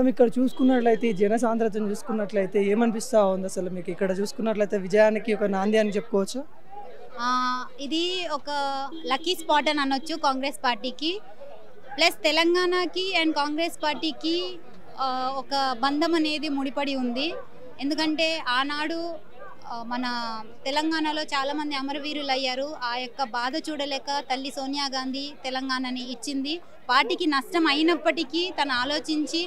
Madam ఇక్కడ చూసుకున్నట్లయితే ఈ జనసాంద్రతను చూసుకున్నట్లయితే ఏమనిపిస్తా ఉంది అసలు మీకు ఇక్కడ చూసుకున్నట్లయితే విజయానికి ఒక నాంది అని చెప్పుకోవచ్చు. ఇది ఒక లక్కీ స్పాట్ అని అనొచ్చు కాంగ్రెస్ పార్టీకి. ప్లస్ తెలంగాణకి అండ్ కాంగ్రెస్ పార్టీకి ఒక బంధం అనేది ముడిపడి ఉంది. ఎందుకంటే ఆనాడు మన తెలంగాణలో చాలామంది అమరవీరులు అయ్యారు. ఆ యొక్క బాధ చూడలేక తల్లి సోనియా గాంధీ తెలంగాణని ఇచ్చింది. పార్టీకి నష్టం అయినప్పటికీ తను ఆలోచించి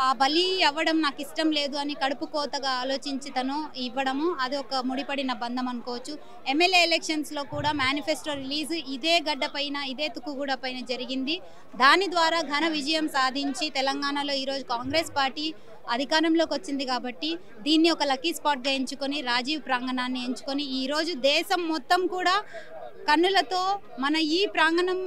ఆ బలి అవ్వడం నాకు ఇష్టం లేదు అని కడుపు కోతగా ఆలోచించి తను ఇవ్వడము అది ఒక ముడిపడిన బంధం అనుకోవచ్చు. ఎమ్మెల్యే ఎలక్షన్స్లో కూడా మేనిఫెస్టో రిలీజ్ ఇదే గడ్డ పైన ఇదే తుక్కుగూడ పైన జరిగింది. దాని ద్వారా ఘన విజయం సాధించి తెలంగాణలో ఈరోజు కాంగ్రెస్ పార్టీ అధికారంలోకి వచ్చింది. కాబట్టి దీన్ని ఒక లక్కీ స్పాట్గా ఎంచుకొని రాజీవ్ ప్రాంగణాన్ని ఎంచుకొని ఈరోజు దేశం మొత్తం కూడా కన్నులతో మన ఈ ప్రాంగణం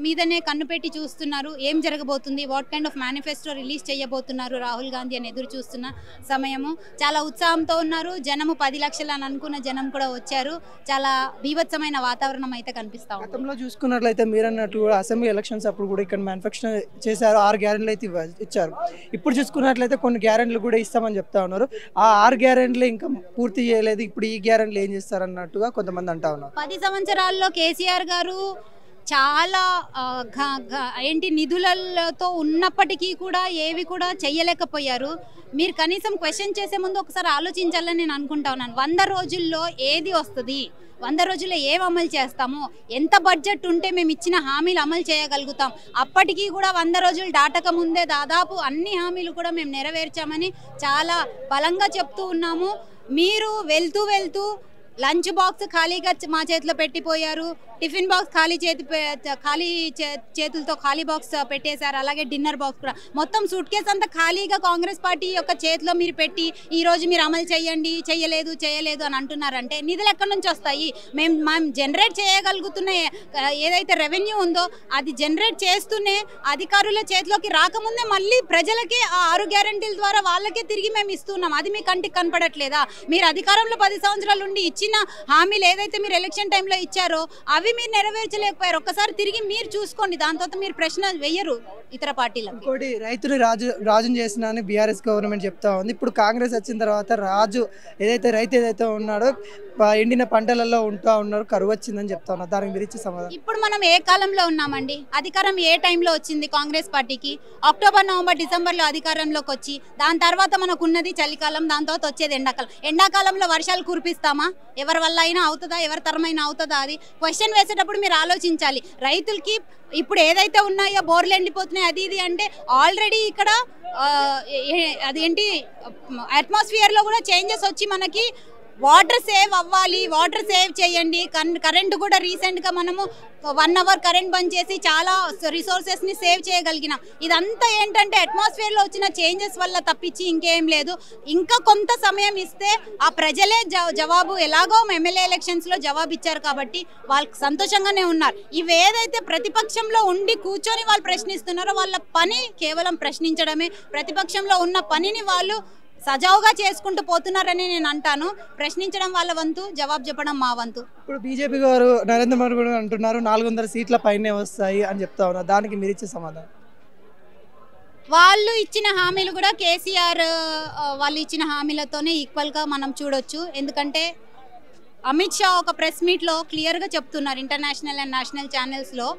మీదనే కన్ను పెట్టి చూస్తున్నారు. ఏం జరగబోతుంది, what kind of manifesto release చేయబోతున్నారు రాహుల్ గాంధీ అని ఎదురు చూస్తున్న సమయము. చాలా ఉత్సాహంతో ఉన్నారు జనము. 10 లక్షలు అని అనుకున్న జనం కూడా వచ్చారు. చాలా బీభత్సమైన వాతావరణం అయితే కనిపిస్తా ఉంది. గతంలో చూసుకున్నట్లయితే మీరు అన్నట్టు అసెంబ్లీ ఎలక్షన్స్ అప్పుడు కూడా ఇక్కడ మ్యానుఫ్యాక్చర్ చేశారు. 6 గ్యారెంటీలు అయితే ఇచ్చారు. ఇప్పుడు చూసుకున్నట్లయితే కొన్ని గ్యారెంటీలు కూడా ఇస్తామని చెప్తా ఉన్నారు. ఆ 6 గ్యారెంటీలు ఇంకా పూర్తి చేయలేదు. ఇప్పుడు ఈ గ్యారెంటీలు ఏం చేస్తారు అన్నట్టుగా కొంతమంది అంటా ఉన్నారు. 10 సంవత్సరాల్లో కేసీఆర్ గారు చాలా నిధులతో ఉన్నప్పటికీ కూడా ఏవి కూడా చెయ్యలేకపోయారు. మీరు కనీసం క్వశ్చన్ చేసే ముందు ఒకసారి ఆలోచించాలని నేను అనుకుంటా ఉన్నాను. 100 రోజుల్లో ఏది వస్తుంది, 100 రోజుల్లో ఏం అమలు చేస్తాము, ఎంత బడ్జెట్ ఉంటే మేము ఇచ్చిన హామీలు అమలు చేయగలుగుతాం. అప్పటికీ కూడా 100 రోజులు దాటక ముందే దాదాపు అన్ని హామీలు కూడా మేము నెరవేర్చామని చాలా బలంగా చెప్తూ ఉన్నాము. మీరు వెళ్తూ లంచ్ బాక్స్ ఖాళీగా మా చేతిలో పెట్టిపోయారు. టిఫిన్ బాక్స్ ఖాళీ చేతులతో ఖాళీ బాక్స్ పెట్టేశారు. అలాగే డిన్నర్ బాక్స్ కూడా మొత్తం సూట్ కేసు అంతా ఖాళీగా కాంగ్రెస్ పార్టీ యొక్క చేతిలో మీరు పెట్టి ఈరోజు మీరు అమలు చేయలేదు అని అంటున్నారంటే నిధులు ఎక్కడి నుంచి వస్తాయి? మేము జనరేట్ చేయగలుగుతున్న ఏదైతే రెవెన్యూ ఉందో అది జనరేట్ చేస్తూనే అధికారుల చేతిలోకి రాకముందే మళ్ళీ ప్రజలకి ఆ 6 గ్యారెంటీల ద్వారా వాళ్ళకే తిరిగి మేము ఇస్తున్నాం. అది మీ కంటికి కనపడట్లేదా? మీరు అధికారంలో 10 సంవత్సరాలు ఉండి ఇచ్చిన హామీలు ఏదైతే మీరు ఎలక్షన్ టైంలో ఇచ్చారో అవి మీరు నెరవేర్చలేకపోయారు. ఒక్కసారి తిరిగి మీరు చూసుకోండి. దాని తర్వాత మీరు ప్రశ్న వెయ్యరు ఇతర పార్టీలకు. ఇంకోటి రైతులు రాజుని చేసిన అని బీఆర్ఎస్ గవర్నమెంట్ చెప్తా ఉంది. ఇప్పుడు కాంగ్రెస్ వచ్చిన తర్వాత రైతు ఏదైతే ఉన్నాడో ఎండిన పంటలలో ఉంటూ ఉన్నారు, కరువు వచ్చిందని చెప్తా ఉన్నారు. దానికి గురించి సమాధానం. ఇప్పుడు మనం ఏ కాలంలో ఉన్నామండి? అధికారం ఏ టైంలో వచ్చింది కాంగ్రెస్ పార్టీకి? అక్టోబర్, నవంబర్, డిసెంబర్లో అధికారంలోకి వచ్చి దాని తర్వాత మనకు ఉన్నది చలికాలం, దాని తర్వాత వచ్చేది ఎండాకాలం. ఎండాకాలంలో వర్షాలు కురిపిస్తామా? ఎవరి వల్ల అయినా అవుతుందా? ఎవరి తరమైనా అవుతుందా? అది క్వశ్చన్ వేసేటప్పుడు మీరు ఆలోచించాలి. రైతులకి ఇప్పుడు ఏదైతే ఉన్నాయో బోర్లు ఎండిపోతున్నాయి అది ఇది అంటే ఆల్రెడీ ఇక్కడ అదేంటి అట్మాస్ఫియర్లో కూడా చేంజెస్ వచ్చి మనకి వాటర్ సేవ్ అవ్వాలి, వాటర్ సేవ్ చేయండి. కరెంటు కూడా రీసెంట్గా మనము 1 అవర్ కరెంట్ బంద్ చేసి చాలా రిసోర్సెస్ని సేవ్ చేయగలిగినాం. ఇదంతా ఏంటంటే అట్మాస్ఫియర్లో వచ్చిన చేంజెస్ వల్ల తప్పించి ఇంకేం లేదు. ఇంకా కొంత సమయం ఇస్తే ఆ ప్రజలే జవాబు ఎలాగో ఎమ్మెల్యే ఎలక్షన్స్లో జవాబు ఇచ్చారు కాబట్టి వాళ్ళకి సంతోషంగానే ఉన్నారు. ఇవేదైతే ప్రతిపక్షంలో ఉండి కూర్చొని వాళ్ళు ప్రశ్నిస్తున్నారో వాళ్ళ పని కేవలం ప్రశ్నించడమే. ప్రతిపక్షంలో ఉన్న పనిని వాళ్ళు సజావుగా చేసుకుంటూ పోతున్నారని నేను అంటాను. ప్రశ్నించడం వాళ్ళ వంతు, జవాబు చెప్పడం మా వంతు. ఇప్పుడు బీజేపీ గారు నరేంద్ర మోడీ గారు అంటున్నారు 400 సీట్ల పైనే వస్తాయి అని చెప్తా ఉన్నారు. దానికి మీరు ఇచ్చే సమాధానం? వాళ్ళు ఇచ్చిన హామీలు కూడా కేసీఆర్ వాళ్ళు ఇచ్చిన హామీలతోనే ఈక్వల్గా మనం చూడొచ్చు. ఎందుకంటే అమిత్ షా ఒక ప్రెస్ మీట్లో క్లియర్గా చెప్తున్నారు ఇంటర్నేషనల్ అండ్ నేషనల్ ఛానల్స్లో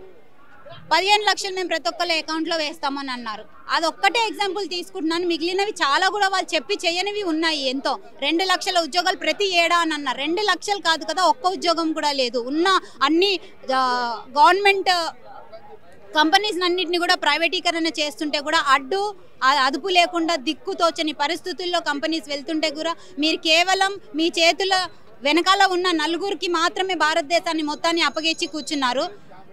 15 లక్షలు మేము ప్రతి ఒక్కళ్ళ అకౌంట్లో వేస్తామని అన్నారు. అది ఒక్కటే ఎగ్జాంపుల్ తీసుకుంటున్నాను. మిగిలినవి చాలా కూడా వాళ్ళు చెప్పి చేయనివి ఉన్నాయి. ఎంతో 2 లక్షల ఉద్యోగాలు ప్రతి ఏడా అని అన్నారు. 2 లక్షలు కాదు కదా, ఒక్క ఉద్యోగం కూడా లేదు. ఉన్న అన్ని గవర్నమెంట్ కంపెనీస్ అన్నింటినీ కూడా ప్రైవేటీకరణ చేస్తుంటే కూడా అదుపు లేకుండా దిక్కుతోచని పరిస్థితుల్లో కంపెనీస్ వెళ్తుంటే కూడా మీరు కేవలం మీ చేతుల వెనకాల ఉన్న నలుగురికి మాత్రమే భారతదేశాన్ని మొత్తాన్ని అప్పగించి కూర్చున్నారు.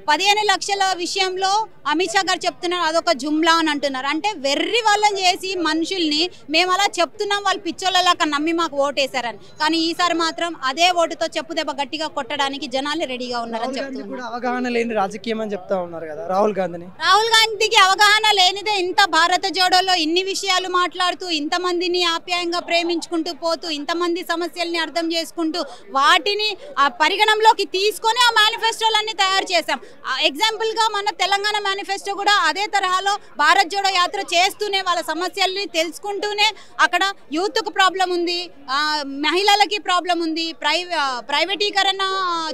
15 లక్షల విషయంలో అమిత్ షా గారు చెప్తున్నారు అదొక జుమ్లా అని అంటున్నారు. అంటే వెర్రి వాళ్ళని చేసి మనుషుల్ని మేము అలా చెప్తున్నాం, వాళ్ళు పిచ్చోళ్ళలాగా నమ్మి మాకు ఓటేశారని. కానీ ఈసారి మాత్రం అదే ఓటుతో చెప్పు దెబ్బ గట్టిగా కొట్టడానికి జనాలు రెడీగా ఉన్నారని చెప్తున్నారు. అవగాహన లేని రాజకీయం అని చెప్తా ఉన్నారు కదా రాహుల్ గాంధీకి అవగాహన లేనిదే ఇంత భారత జోడోలో ఇన్ని విషయాలు మాట్లాడుతూ ఇంతమందిని ఆప్యాయంగా ప్రేమించుకుంటూ పోతూ ఇంతమంది సమస్యల్ని అర్థం చేసుకుంటూ వాటిని ఆ పరిగణంలోకి తీసుకొని ఆ మేనిఫెస్టోలన్నీ తయారు చేశాం. ఎగ్జాంపుల్గా మన తెలంగాణ మేనిఫెస్టో కూడా అదే తరహాలో భారత్ జోడో యాత్ర చేస్తూనే వాళ్ళ సమస్యల్ని తెలుసుకుంటూనే అక్కడ యూత్కు ప్రాబ్లం ఉంది, మహిళలకి ప్రాబ్లం ఉంది, ప్రైవేటీకరణ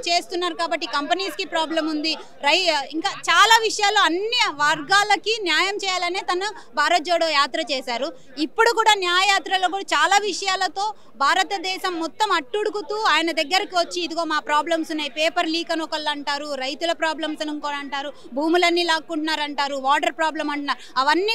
చేస్తున్నారు కాబట్టి కంపెనీస్కి ప్రాబ్లం ఉంది, ఇంకా చాలా విషయాలు అన్ని వర్గాలకి న్యాయం చేయాలనే తను భారత్ జోడో యాత్ర చేశారు. ఇప్పుడు కూడా న్యాయయాత్రలో కూడా చాలా విషయాలతో భారతదేశం మొత్తం అట్టుడుకుతూ ఆయన దగ్గరకు వచ్చి ఇదిగో మా ప్రాబ్లమ్స్ ఉన్నాయి, పేపర్ లీక్ అని ఒకళ్ళు అంటారు, రైతుల ప్రాబ్లమ్స్ అని ఇంకోటి అంటారు, భూములన్నీ లాక్కుంటున్నారు అంటారు, వాటర్ ప్రాబ్లం అంటున్నారు, అవన్నీ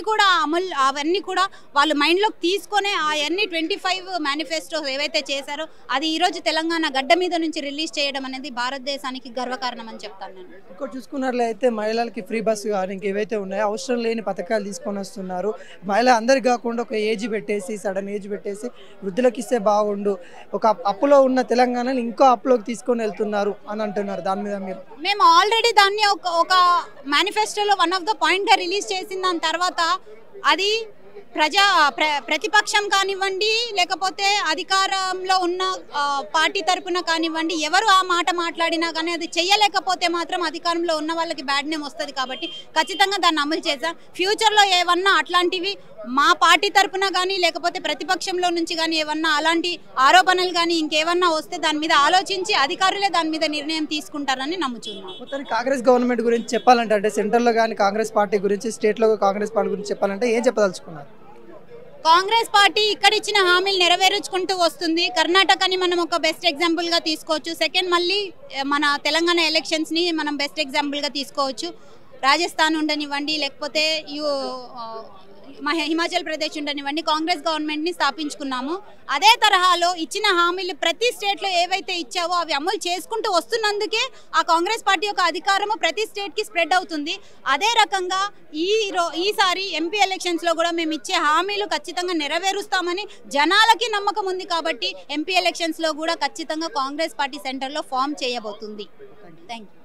కూడా వాళ్ళు మైండ్లోకి తీసుకొని అవన్నీ 25 మేనిఫెస్టోస్ ఏవైతే చేశారో అది ఈరోజు తెలంగాణ గడ్డ మీద నుంచి రిలీజ్ చేయడం అనేది భారతదేశానికి గర్వకారణం అని చెప్తాను నేను. ఇంకోటి చూసుకున్నట్లయితే మహిళలకి ఫ్రీ బస్సు కానీ ఇంకేవైతే ఉన్నాయో అవసరం లేని పథకాలు తీసుకొని వస్తున్నారు. మహిళ అందరికి కాకుండా ఒక ఏజ్ పెట్టేసి సడన్ ఏజ్ పెట్టేసి వృద్ధులకు ఇస్తే బాగుండు, ఒక అప్పులో ఉన్న తెలంగాణని ఇంకో అప్పులోకి తీసుకొని వెళ్తున్నారు అని అంటున్నారు. దాని మీద మేము ఆల్రెడీ దాన్ని ఒక మేనిఫెస్టోలో వన్ ఆఫ్ ద పాయింట్గా రిలీజ్ చేసిన దాని తర్వాత అది ప్రతిపక్షం కానివ్వండి లేకపోతే అధికారంలో ఉన్న పార్టీ తరపున కానివ్వండి ఎవరు ఆ మాట మాట్లాడినా కానీ అది చెయ్యలేకపోతే మాత్రం అధికారంలో ఉన్న వాళ్ళకి బ్యాడ్ నేమ్ వస్తుంది. కాబట్టి ఖచ్చితంగా దాన్ని అమలు చేశాం. ఫ్యూచర్లో ఏమన్నా అట్లాంటివి మా పార్టీ తరపున కానీ లేకపోతే ప్రతిపక్షంలో నుంచి కానీ ఏమన్నా అలాంటి ఆరోపణలు కానీ ఇంకేమన్నా వస్తే దాని మీద ఆలోచించి అధికారులే దాని మీద నిర్ణయం తీసుకుంటారని నమ్ముతున్నాం. మొత్తానికి కాంగ్రెస్ గవర్నమెంట్ గురించి చెప్పాలంటే అంటే సెంట్రల్లో కానీ కాంగ్రెస్ పార్టీ గురించి స్టేట్లో కాంగ్రెస్ పార్టీ గురించి చెప్పాలంటే ఏం చెప్పదలుచుకున్నారు? కాంగ్రెస్ పార్టీ ఇక్కడ ఇచ్చిన హామీలు నెరవేర్చుకుంటూ వస్తుంది. కర్ణాటకని మనం ఒక బెస్ట్ ఎగ్జాంపుల్గా తీసుకోవచ్చు. సెకండ్ మళ్ళీ మన తెలంగాణ ఎలక్షన్స్ని మనం బెస్ట్ ఎగ్జాంపుల్గా తీసుకోవచ్చు. రాజస్థాన్ ఉండనివ్వండి లేకపోతే హిమాచల్ ప్రదేశ్ ఉండనివ్వండి కాంగ్రెస్ గవర్నమెంట్ని స్థాపించుకున్నాము. అదే తరహాలో ఇచ్చిన హామీలు ప్రతి స్టేట్లో ఏవైతే ఇచ్చావో అవి అమలు చేసుకుంటూ వస్తున్నందుకే ఆ కాంగ్రెస్ పార్టీ యొక్క అధికారము ప్రతి స్టేట్కి స్ప్రెడ్ అవుతుంది. అదే రకంగా ఈసారి ఎంపీ ఎలక్షన్స్లో కూడా మేము ఇచ్చే హామీలు ఖచ్చితంగా నెరవేరుస్తామని జనాలకి నమ్మకం ఉంది. కాబట్టి ఎంపీ ఎలక్షన్స్లో కూడా ఖచ్చితంగా కాంగ్రెస్ పార్టీ సెంటర్లో ఫామ్ చేయబోతుంది. Thank you.